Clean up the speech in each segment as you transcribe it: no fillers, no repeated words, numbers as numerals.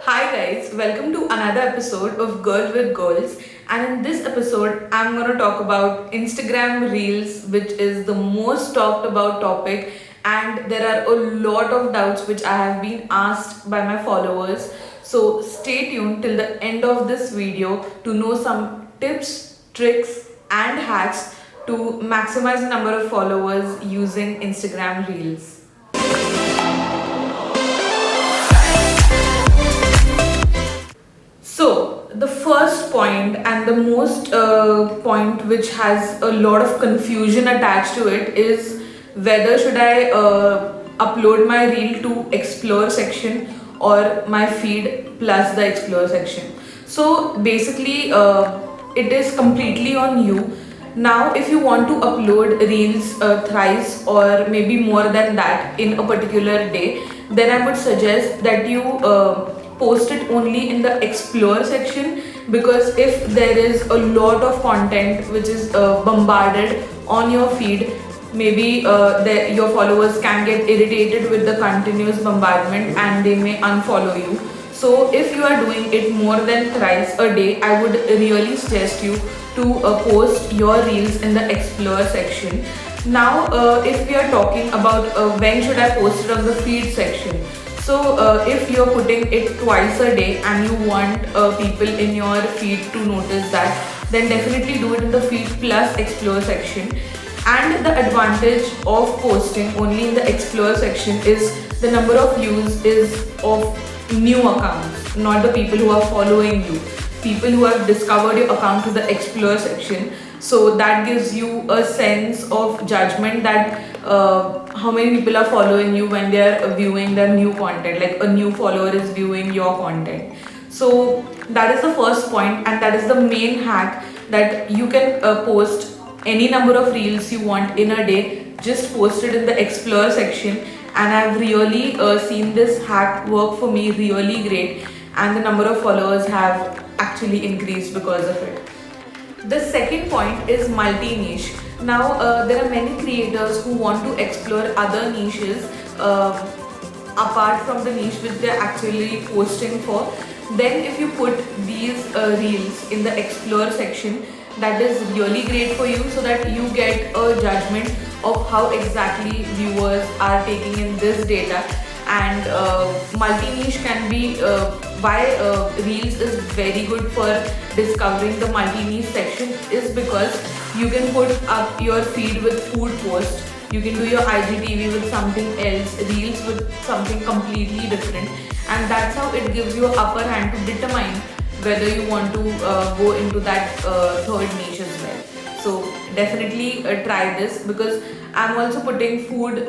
Hi guys, welcome to another episode of Girl with Goals. And in this episode, I'm going to talk about Instagram Reels, which is the most talked about topic. And there are a lot of doubts which I have been asked by my followers. So stay tuned till the end of this video to know some tips, tricks, and hacks to maximize the number of followers using Instagram Reels. So, the first point and the most point which has a lot of confusion attached to it is whether should I upload my reel to explore section or my feed plus the explore section. So basically, it is completely on you. Now, if you want to upload reels thrice or maybe more than that in a particular day, then I would suggest that you post it only in the explore section, because if there is a lot of content which is bombarded on your feed, maybe your followers can get irritated with the continuous bombardment and they may unfollow you. So if you are doing it more than thrice a day, I would really suggest you to post your reels in the explore section. Now, if we are talking about when should I post it on the feed section. So if you're putting it twice a day and you want people in your feed to notice that, then definitely do it in the feed plus explore section. And the advantage of posting only in the explore section is the number of views is of new accounts, not the people who are following you. People who have discovered your account to the explore section. So that gives you a sense of judgment that how many people are following you when they are viewing the new content, like a new follower is viewing your content. So that is the first point, and that is the main hack, that you can post any number of reels you want in a day. Just post it in the explore section, and I've really seen this hack work for me really great, and the number of followers have actually increased because of it. The second point is multi-niche. Now, there are many creators who want to explore other niches apart from the niche which they're actually posting for. Then, if you put these reels in the explore section, that is really great for you, so that you get a judgment of how exactly viewers are taking in this data. And multi-niche can be why reels is very good for discovering the multi-niche section is because you can put up your feed with food post, you can do your IGTV with something else, reels with something completely different, and that's how it gives you an upper hand to determine whether you want to go into that third niche as well. So definitely try this, because I'm also putting food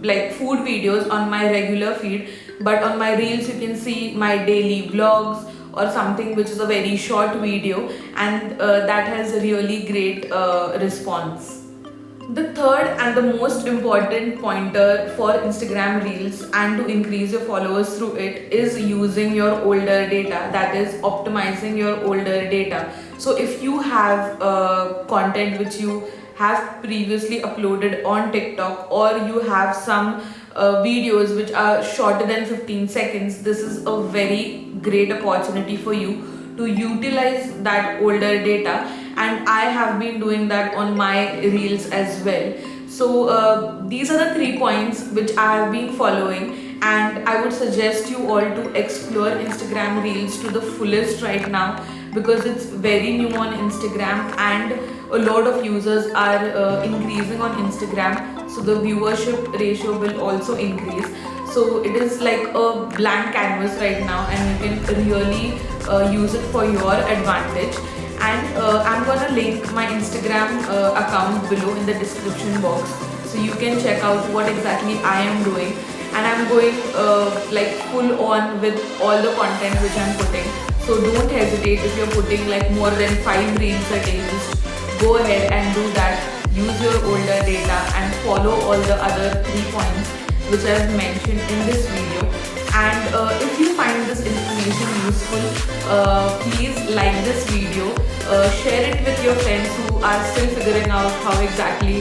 like food videos on my regular feed, but on my reels you can see my daily vlogs or something which is a very short video, and that has a really great response. The third and the most important pointer for Instagram Reels and to increase your followers through it is using your older data, that is optimizing your older data. So if you have content which you have previously uploaded on TikTok, or you have some videos which are shorter than 15 seconds, this is a very great opportunity for you to utilize that older data, and I have been doing that on my reels as well. So these are the 3 points which I have been following, and I would suggest you all to explore Instagram Reels to the fullest right now, because it's very new on Instagram and a lot of users are increasing on Instagram, so the viewership ratio will also increase. So it is like a blank canvas right now, and you can really use it for your advantage. And I'm gonna link my Instagram account below in the description box, so you can check out what exactly I am doing. And I'm going like full on with all the content which I'm putting. So don't hesitate if you're putting like more than 5 reels a day. Just go ahead and do that. Use your older data and follow all the other 3 points which I've mentioned in this video. And if you find this information useful, please like this video, share it with your friends who are still figuring out how exactly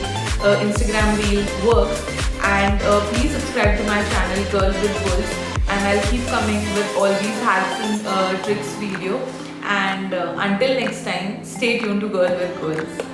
Instagram Reel works, and please subscribe to my channel Girl with Goals, and and I'll keep coming with all these hacks and tricks video. And until next time, stay tuned to Girl with Girls.